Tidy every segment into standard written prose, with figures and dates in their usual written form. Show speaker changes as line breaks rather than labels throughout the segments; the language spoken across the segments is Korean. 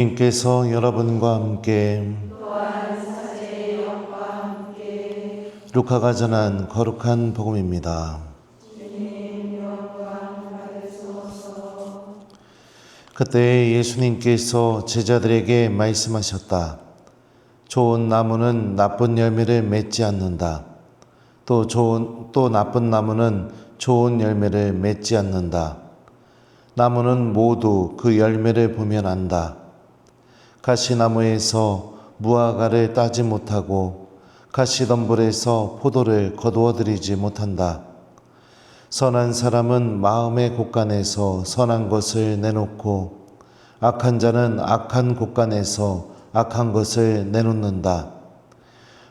주님께서 여러분과 함께 루카가 전한 거룩한 복음입니다. 그때 예수님께서 제자들에게 말씀하셨다. 좋은 나무는 나쁜 열매를 맺지 않는다. 또 나쁜 나무는 좋은 열매를 맺지 않는다. 나무는 모두 그 열매를 보면 안다. 가시나무에서 무화과를 따지 못하고 가시덤불에서 포도를 거두어들이지 못한다. 선한 사람은 마음의 곳간에서 선한 것을 내놓고 악한 자는 악한 곳간에서 악한 것을 내놓는다.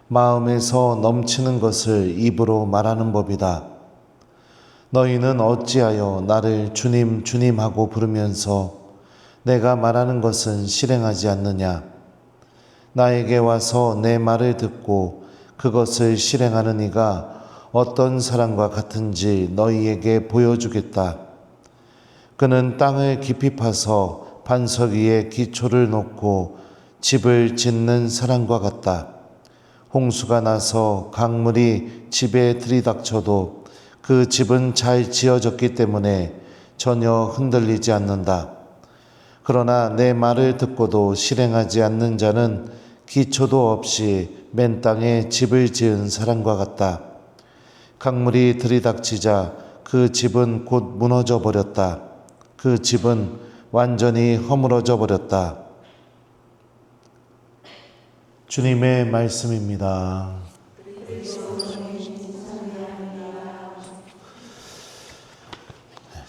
마음에서 넘치는 것을 입으로 말하는 법이다. 너희는 어찌하여 나를 주님 주님 하고 부르면서 내가 말하는 것은 실행하지 않느냐? 나에게 와서 내 말을 듣고 그것을 실행하는 이가 어떤 사람과 같은지 너희에게 보여주겠다. 그는 땅을 깊이 파서 반석 위에 기초를 놓고 집을 짓는 사람과 같다. 홍수가 나서 강물이 집에 들이닥쳐도 그 집은 잘 지어졌기 때문에 전혀 흔들리지 않는다. 그러나 내 말을 듣고도 실행하지 않는 자는 기초도 없이 맨 땅에 집을 지은 사람과 같다. 강물이 들이닥치자 그 집은 곧 무너져 버렸다. 그 집은 완전히 허물어져 버렸다. 주님의 말씀입니다.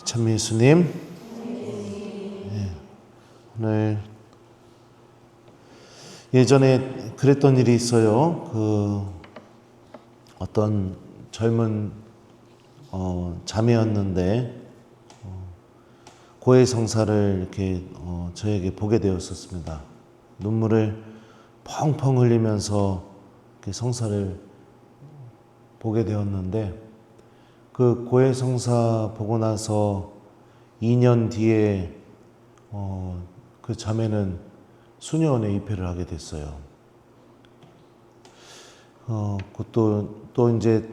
참 예수님, 오늘 예전에 그랬던 일이 있어요. 어떤 젊은 자매였는데 고해성사를 이렇게 저에게 보게 되었었습니다. 눈물을 펑펑 흘리면서 이렇게 성사를 보게 되었는데 그 고해성사 보고 나서 2년 뒤에 그 자매는 수녀원에 입회를 하게 됐어요. 또 이제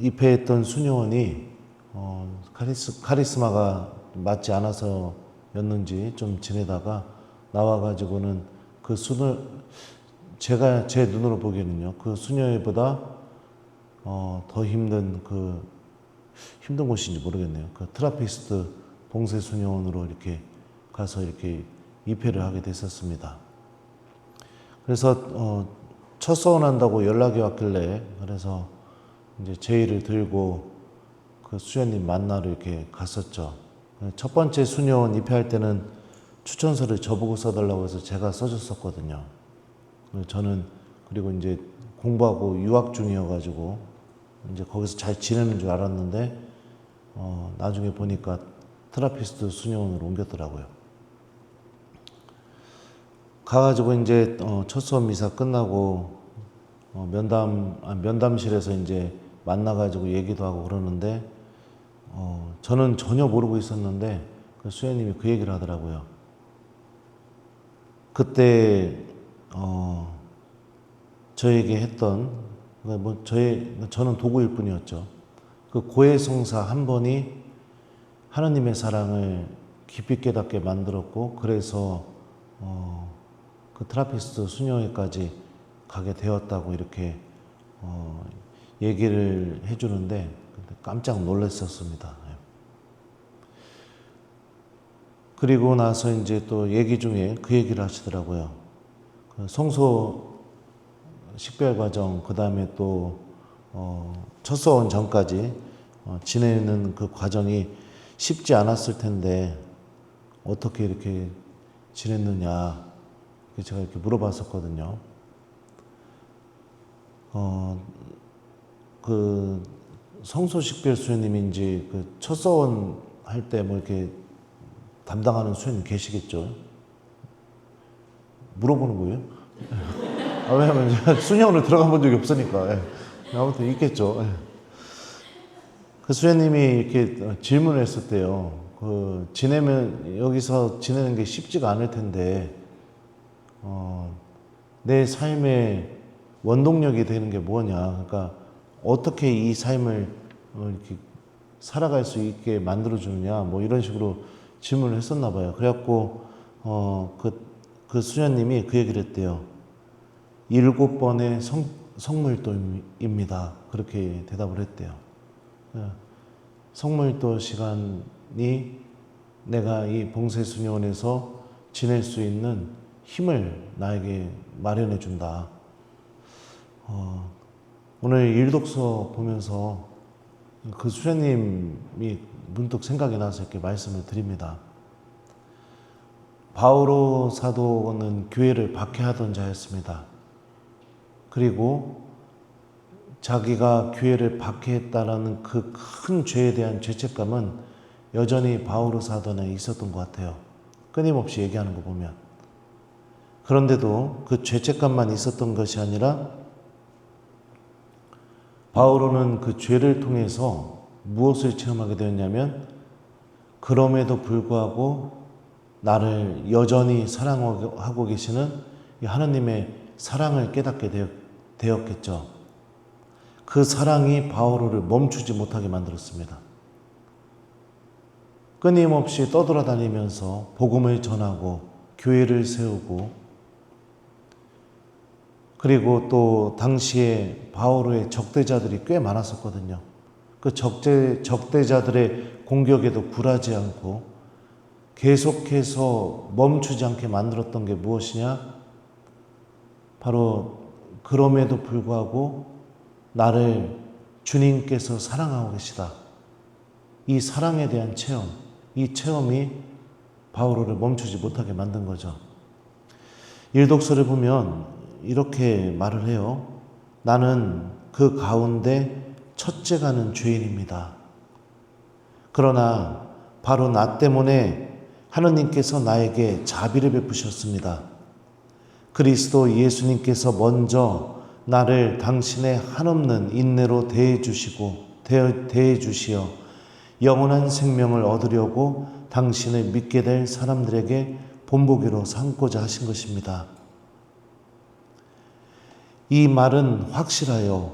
입회했던 수녀원이 카리스마가 맞지 않아서였는지 좀 지내다가 나와가지고는 제가 제 눈으로 보기에는요, 그 수녀회보다 더 힘든 곳인지 모르겠네요. 그 트라피스트 봉쇄 수녀원으로 이렇게 가서 이렇게 입회를 하게 됐었습니다. 그래서 첫 서원한다고 연락이 왔길래 그래서 이제 제의를 들고 그 수녀님 만나러 이렇게 갔었죠. 첫 번째 수녀원 입회할 때는 추천서를 저보고 써달라고 해서 제가 써줬었거든요. 저는 그리고 이제 공부하고 유학 중이어가지고 이제 거기서 잘 지내는 줄 알았는데 나중에 보니까 트라피스트 수녀원으로 옮겼더라고요. 가가지고 이제 첫 수업 미사 끝나고 면담실에서 이제 만나가지고 얘기도 하고 그러는데 저는 전혀 모르고 있었는데 그 수녀님이 그 얘기를 하더라고요. 그때 저에게 했던 저는 도구일 뿐이었죠. 그 고해성사 한 번이 하나님의 사랑을 깊이 깨닫게 만들었고 그래서 그 트라피스트 수녀회까지 가게 되었다고 이렇게 얘기를 해주는데 깜짝 놀랐었습니다. 그리고 나서 이제 또 얘기 중에 그 얘기를 하시더라고요. 그 성소 식별 과정, 그 다음에 또 첫 서원 전까지 지내는 그 과정이 쉽지 않았을 텐데 어떻게 이렇게 지냈느냐 제가 이렇게 물어봤었거든요. 그 성소식별 수녀님인지 그 첫 서원 할 때 뭐 이렇게 담당하는 수녀님 계시겠죠? 물어보는 거예요? 왜냐면 수녀원을 들어가 본 적이 없으니까. 아무튼 있겠죠. 그 수녀님이 이렇게 질문을 했었대요. 여기서 지내는 게 쉽지가 않을 텐데 내 삶의 원동력이 되는 게 뭐냐. 그러니까 어떻게 이 삶을 이렇게 살아갈 수 있게 만들어주느냐. 뭐 이런 식으로 질문을 했었나 봐요. 그래갖고 그 수녀님이 그 얘기를 했대요. 7번의 성물도입니다. 그렇게 대답을 했대요. 성물도 시간이 내가 이 봉쇄수녀원에서 지낼 수 있는 힘을 나에게 마련해 준다. 오늘 일독서 보면서 그 수녀님이 문득 생각이 나서 이렇게 말씀을 드립니다. 바오로 사도는 교회를 박해하던 자였습니다. 그리고 자기가 교회를 박해했다라는 그 큰 죄에 대한 죄책감은 여전히 바오로 사도는 있었던 것 같아요. 끊임없이 얘기하는 거 보면. 그런데도 그 죄책감만 있었던 것이 아니라 바오로는 그 죄를 통해서 무엇을 체험하게 되었냐면 그럼에도 불구하고 나를 여전히 사랑하고 계시는 이 하나님의 사랑을 깨닫게 되었겠죠. 그 사랑이 바오로를 멈추지 못하게 만들었습니다. 끊임없이 떠돌아다니면서 복음을 전하고 교회를 세우고 그리고 또 당시에 바오로의 적대자들이 꽤 많았었거든요. 그 적대자들의 공격에도 굴하지 않고 계속해서 멈추지 않게 만들었던 게 무엇이냐? 바로 그럼에도 불구하고 나를 주님께서 사랑하고 계시다. 이 사랑에 대한 체험, 이 체험이 바오로를 멈추지 못하게 만든 거죠. 일독서를 보면 이렇게 말을 해요. 나는 그 가운데 첫째가는 죄인입니다. 그러나 바로 나 때문에 하느님께서 나에게 자비를 베푸셨습니다. 그리스도 예수님께서 먼저 나를 당신의 한없는 인내로 대해주시어 영원한 생명을 얻으려고 당신을 믿게 될 사람들에게 본보기로 삼고자 하신 것입니다. 이 말은 확실하여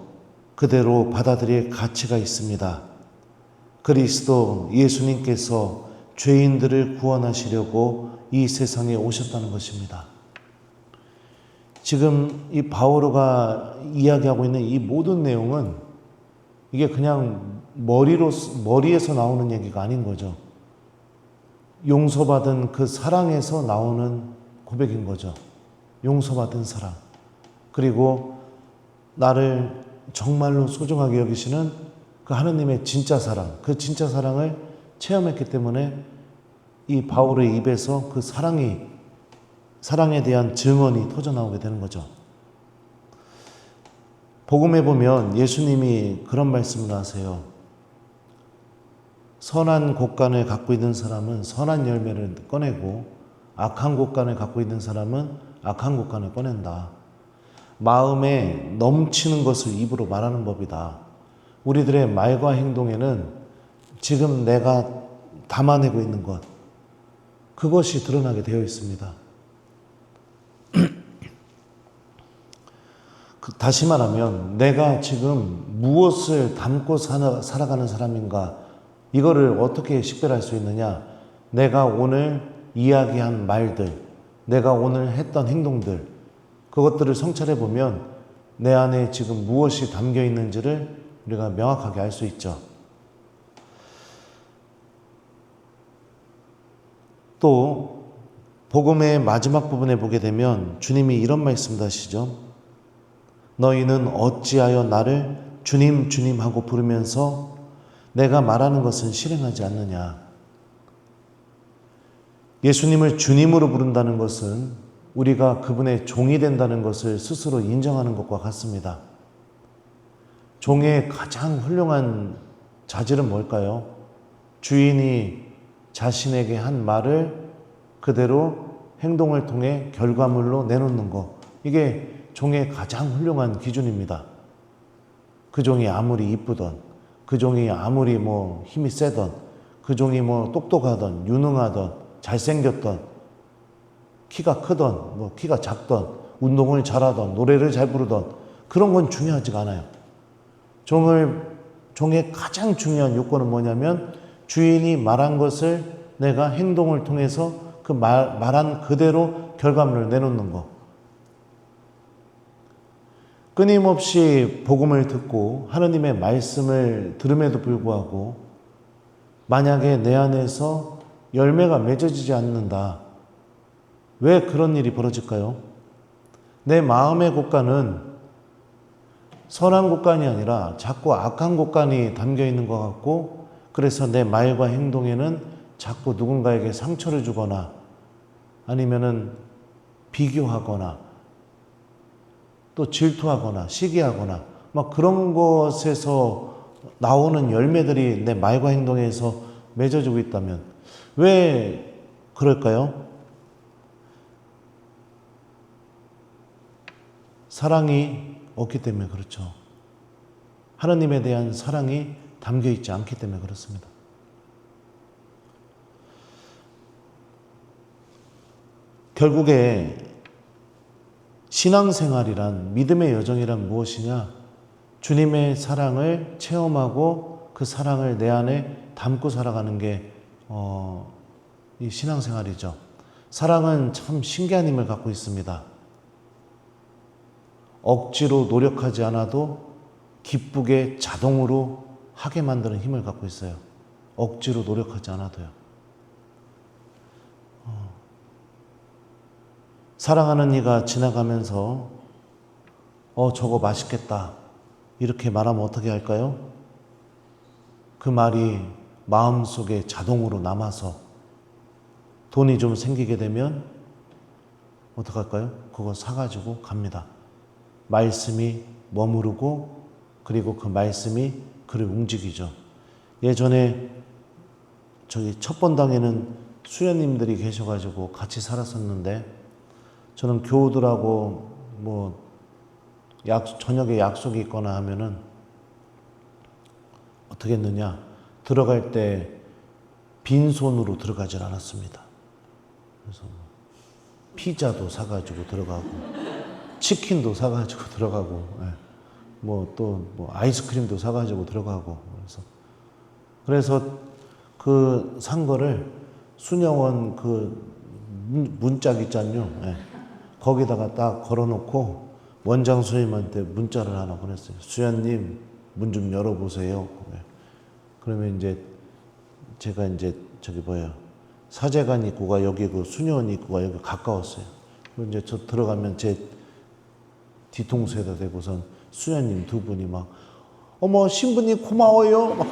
그대로 받아들일 가치가 있습니다. 그리스도 예수님께서 죄인들을 구원하시려고 이 세상에 오셨다는 것입니다. 지금 이 바오로가 이야기하고 있는 이 모든 내용은 이게 그냥 머리에서 나오는 얘기가 아닌 거죠. 용서받은 그 사랑에서 나오는 고백인 거죠. 용서받은 사랑. 그리고 나를 정말로 소중하게 여기시는 그 하느님의 진짜 사랑, 그 진짜 사랑을 체험했기 때문에 이 바울의 입에서 그 사랑에 대한 증언이 터져나오게 되는 거죠. 복음에 보면 예수님이 그런 말씀을 하세요. 선한 곳간을 갖고 있는 사람은 선한 열매를 꺼내고 악한 곳간을 갖고 있는 사람은 악한 곳간을 꺼낸다. 마음에 넘치는 것을 입으로 말하는 법이다. 우리들의 말과 행동에는 지금 내가 담아내고 있는 것, 그것이 드러나게 되어 있습니다. 다시 말하면 내가 지금 무엇을 담고 살아가는 사람인가, 이거를 어떻게 식별할 수 있느냐? 내가 오늘 이야기한 말들, 내가 오늘 했던 행동들, 그것들을 성찰해 보면 내 안에 지금 무엇이 담겨 있는지를 우리가 명확하게 알 수 있죠. 또 복음의 마지막 부분에 보게 되면 주님이 이런 말씀도 하시죠. 너희는 어찌하여 나를 주님 주님 하고 부르면서 내가 말하는 것은 실행하지 않느냐. 예수님을 주님으로 부른다는 것은 우리가 그분의 종이 된다는 것을 스스로 인정하는 것과 같습니다. 종의 가장 훌륭한 자질은 뭘까요? 주인이 자신에게 한 말을 그대로 행동을 통해 결과물로 내놓는 것. 이게 종의 가장 훌륭한 기준입니다. 그 종이 아무리 이쁘던, 그 종이 아무리 힘이 세던, 그 종이 똑똑하던, 유능하던, 잘생겼던, 키가 크던, 뭐 키가 작던, 운동을 잘하던, 노래를 잘 부르던, 그런 건 중요하지가 않아요. 종의 가장 중요한 요건은 뭐냐면 주인이 말한 것을 내가 행동을 통해서 그 말한 그대로 결과물을 내놓는 거. 끊임없이 복음을 듣고 하느님의 말씀을 들음에도 불구하고 만약에 내 안에서 열매가 맺어지지 않는다. 왜 그런 일이 벌어질까요? 내 마음의 곳간은 선한 곳간이 아니라 자꾸 악한 곳간이 담겨 있는 것 같고, 그래서 내 말과 행동에는 자꾸 누군가에게 상처를 주거나 아니면은 비교하거나 또 질투하거나 시기하거나 막 그런 것에서 나오는 열매들이 내 말과 행동에서 맺어지고 있다면 왜 그럴까요? 사랑이 없기 때문에 그렇죠. 하나님에 대한 사랑이 담겨 있지 않기 때문에 그렇습니다. 결국에 신앙생활이란, 믿음의 여정이란 무엇이냐? 주님의 사랑을 체험하고 그 사랑을 내 안에 담고 살아가는 게 이 신앙생활이죠. 사랑은 참 신기한 힘을 갖고 있습니다. 억지로 노력하지 않아도 기쁘게 자동으로 하게 만드는 힘을 갖고 있어요. 억지로 노력하지 않아도요. 사랑하는 이가 지나가면서 저거 맛있겠다 이렇게 말하면 어떻게 할까요? 그 말이 마음속에 자동으로 남아서 돈이 좀 생기게 되면 어떡할까요? 그거 사가지고 갑니다. 말씀이 머무르고 그리고 그 말씀이 그를 움직이죠. 예전에 저기 첩번당에는 수녀님들이 계셔가지고 같이 살았었는데, 저는 교우들하고 뭐 저녁에 약속이 있거나 하면은 어떻게 했느냐, 들어갈 때 빈손으로 들어가질 않았습니다. 그래서 피자도 사가지고 들어가고 치킨도 사가지고 들어가고 뭐 또 뭐 아이스크림도 사가지고 들어가고, 그래서 그 산 거를 수녀원 그 문짝 있잖요. 거기다가 딱 걸어놓고 원장 선생님한테 문자를 하나 보냈어요. 수녀님 문 좀 열어보세요. 그러면 이제 제가 이제 저기 사제관 입구가 여기 그 수녀원 입구가 여기 가까웠어요. 그리고 이제 저 들어가면 제 뒤통수에다 대고선 수녀님 두 분이 막 어머 신부님 고마워요. 막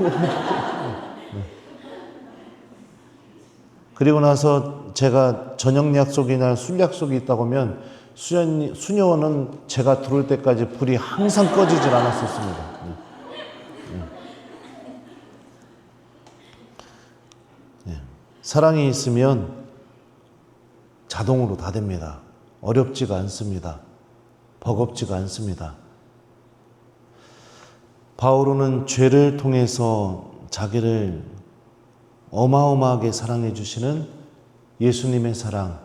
그리고 나서 제가 저녁 약속이나 술 약속이 있다고 하면 수녀원은 제가 들어올 때까지 불이 항상 꺼지질 않았었습니다. 사랑이 있으면 자동으로 다 됩니다. 어렵지가 않습니다. 버겁지가 않습니다. 바오로는 죄를 통해서 자기를 어마어마하게 사랑해 주시는 예수님의 사랑,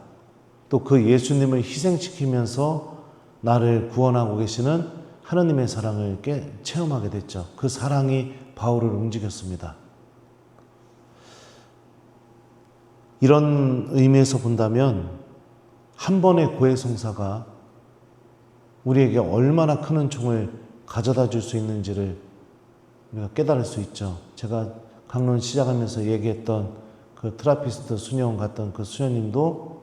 또 그 예수님을 희생시키면서 나를 구원하고 계시는 하나님의 사랑을 체험하게 됐죠. 그 사랑이 바울을 움직였습니다. 이런 의미에서 본다면 한 번의 고해성사가 우리에게 얼마나 큰 은총을 가져다 줄 수 있는지를 우리가 깨달을 수 있죠. 제가 강론 시작하면서 얘기했던 그 트라피스트 수녀원 갔던 그 수녀님도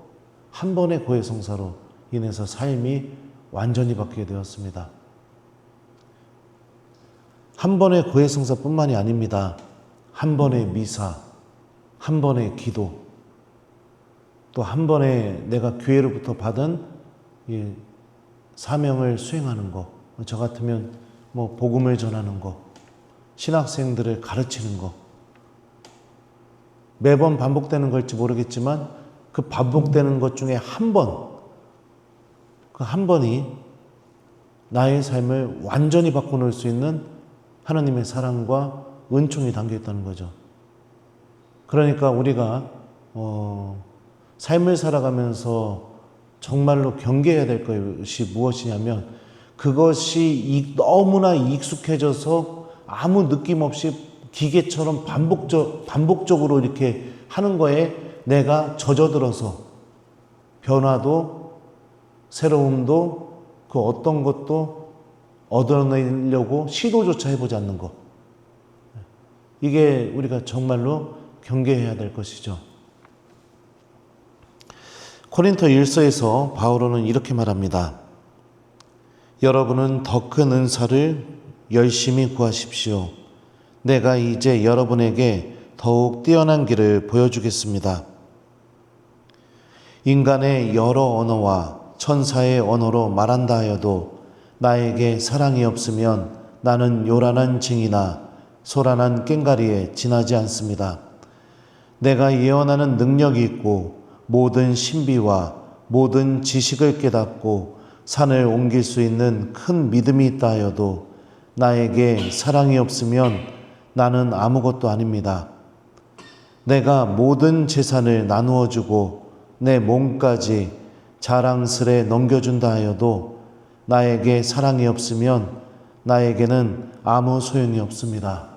한 번의 고해성사로 인해서 삶이 완전히 바뀌게 되었습니다. 한 번의 고해성사뿐만이 아닙니다. 한 번의 미사, 한 번의 기도, 또 한 번에 내가 교회로부터 받은 이 사명을 수행하는 것, 저 같으면 뭐 복음을 전하는 것, 신학생들을 가르치는 것, 매번 반복되는 걸지 모르겠지만 그 반복되는 것 중에 한 번, 그 한 번이 나의 삶을 완전히 바꿔놓을 수 있는 하나님의 사랑과 은총이 담겨 있다는 거죠. 그러니까 우리가 삶을 살아가면서 정말로 경계해야 될 것이 무엇이냐면 그것이 너무나 익숙해져서 아무 느낌 없이 기계처럼 반복적으로 이렇게 하는 거에 내가 젖어들어서 변화도 새로움도 그 어떤 것도 얻어내려고 시도조차 해보지 않는 것. 이게 우리가 정말로 경계해야 될 것이죠. 고린토 1서에서 바울은 이렇게 말합니다. 여러분은 더 큰 은사를 열심히 구하십시오. 내가 이제 여러분에게 더욱 뛰어난 길을 보여주겠습니다. 인간의 여러 언어와 천사의 언어로 말한다 하여도 나에게 사랑이 없으면 나는 요란한 징이나 소란한 꽹과리에 지나지 않습니다. 내가 예언하는 능력이 있고 모든 신비와 모든 지식을 깨닫고 산을 옮길 수 있는 큰 믿음이 있다 하여도 나에게 사랑이 없으면 나는 아무것도 아닙니다. 내가 모든 재산을 나누어 주고 내 몸까지 자랑스레 넘겨준다 하여도 나에게 사랑이 없으면 나에게는 아무 소용이 없습니다.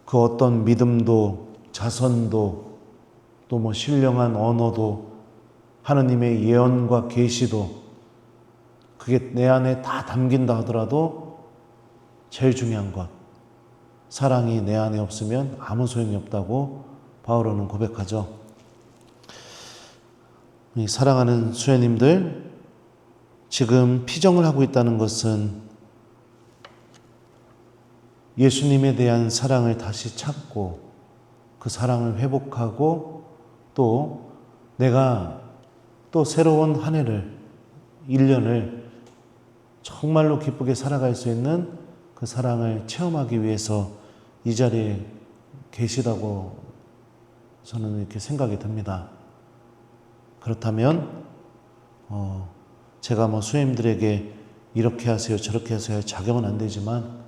그 어떤 믿음도 자선도 또 뭐 신령한 언어도 하느님의 예언과 계시도 그게 내 안에 다 담긴다 하더라도 제일 중요한 것 사랑이 내 안에 없으면 아무 소용이 없다고 바울은 고백하죠. 사랑하는 수녀님들, 지금 피정을 하고 있다는 것은 예수님에 대한 사랑을 다시 찾고 그 사랑을 회복하고 또 내가 또 새로운 한 해를 1년을 정말로 기쁘게 살아갈 수 있는 그 사랑을 체험하기 위해서 이 자리에 계시다고 저는 이렇게 생각이 듭니다. 그렇다면 제가 뭐 수행들에게 이렇게 하세요 저렇게 하세요 할 자격은 안 되지만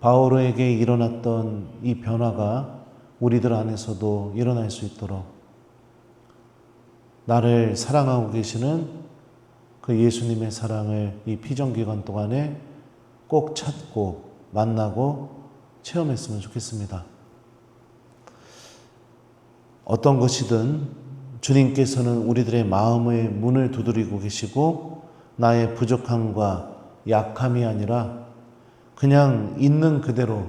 바울에게 일어났던 이 변화가 우리들 안에서도 일어날 수 있도록 나를 사랑하고 계시는 그 예수님의 사랑을 이 피정기간 동안에 꼭 찾고 만나고 체험했으면 좋겠습니다. 어떤 것이든 주님께서는 우리들의 마음의 문을 두드리고 계시고 나의 부족함과 약함이 아니라 그냥 있는 그대로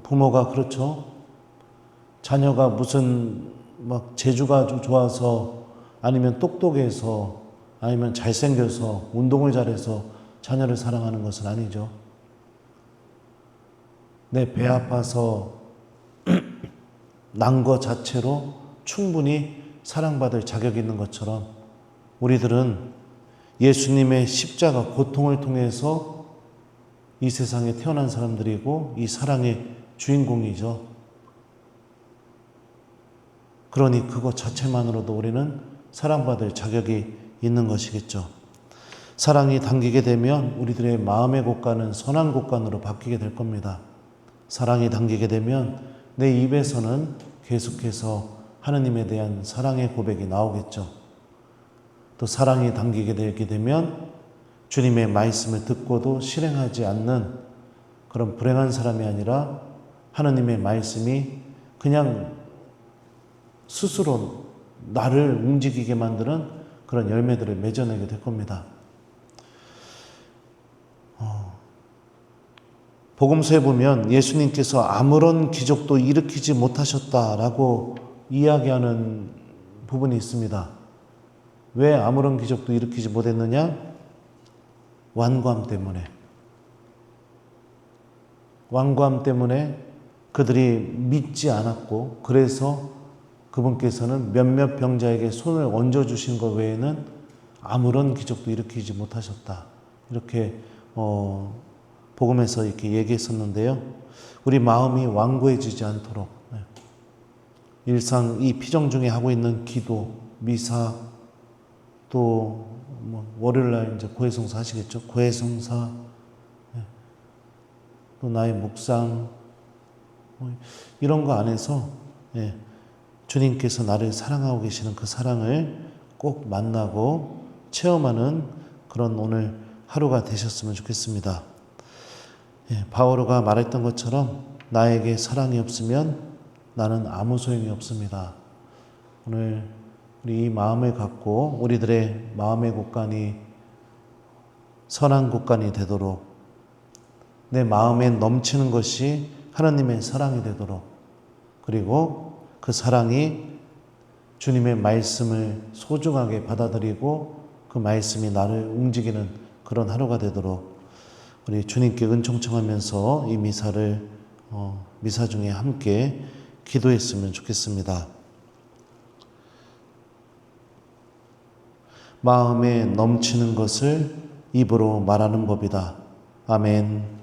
부모가 그렇죠. 자녀가 무슨 막 재주가 좀 좋아서 아니면 똑똑해서 아니면 잘생겨서 운동을 잘해서 자녀를 사랑하는 것은 아니죠. 내 배 아파서 난 것 자체로 충분히 사랑받을 자격이 있는 것처럼 우리들은 예수님의 십자가 고통을 통해서 이 세상에 태어난 사람들이고 이 사랑의 주인공이죠. 그러니 그것 자체만으로도 우리는 사랑받을 자격이 있는 것이겠죠. 사랑이 담기게 되면 우리들의 마음의 곳간은 선한 곳간으로 바뀌게 될 겁니다. 사랑이 담기게 되면 내 입에서는 계속해서 하느님에 대한 사랑의 고백이 나오겠죠. 또 사랑이 담기게 되게 되면 주님의 말씀을 듣고도 실행하지 않는 그런 불행한 사람이 아니라 하느님의 말씀이 그냥 스스로 나를 움직이게 만드는 그런 열매들을 맺어내게 될 겁니다. 복음서에 보면 예수님께서 아무런 기적도 일으키지 못하셨다라고 이야기하는 부분이 있습니다. 왜 아무런 기적도 일으키지 못했느냐? 완고함 때문에. 완고함 때문에 그들이 믿지 않았고 그래서 그분께서는 몇몇 병자에게 손을 얹어주신 것 외에는 아무런 기적도 일으키지 못하셨다. 이렇게 복음에서 이렇게 얘기했었는데요. 우리 마음이 완고해지지 않도록 일상 이 피정 중에 하고 있는 기도, 미사, 또 월요일날 이제 고해성사 하시겠죠. 고해성사, 또 나의 묵상 이런 거 안에서 주님께서 나를 사랑하고 계시는 그 사랑을 꼭 만나고 체험하는 그런 오늘 하루가 되셨으면 좋겠습니다. 바오로가 말했던 것처럼 나에게 사랑이 없으면 나는 아무 소용이 없습니다. 오늘 우리 이 마음을 갖고 우리들의 마음의 곳간이 선한 곳간이 되도록, 내 마음에 넘치는 것이 하나님의 사랑이 되도록, 그리고 그 사랑이 주님의 말씀을 소중하게 받아들이고 그 말씀이 나를 움직이는 그런 하루가 되도록 우리 주님께 은총 청하면서 이 미사를 미사 중에 함께 기도했으면 좋겠습니다. 마음에 넘치는 것을 입으로 말하는 법이다. 아멘.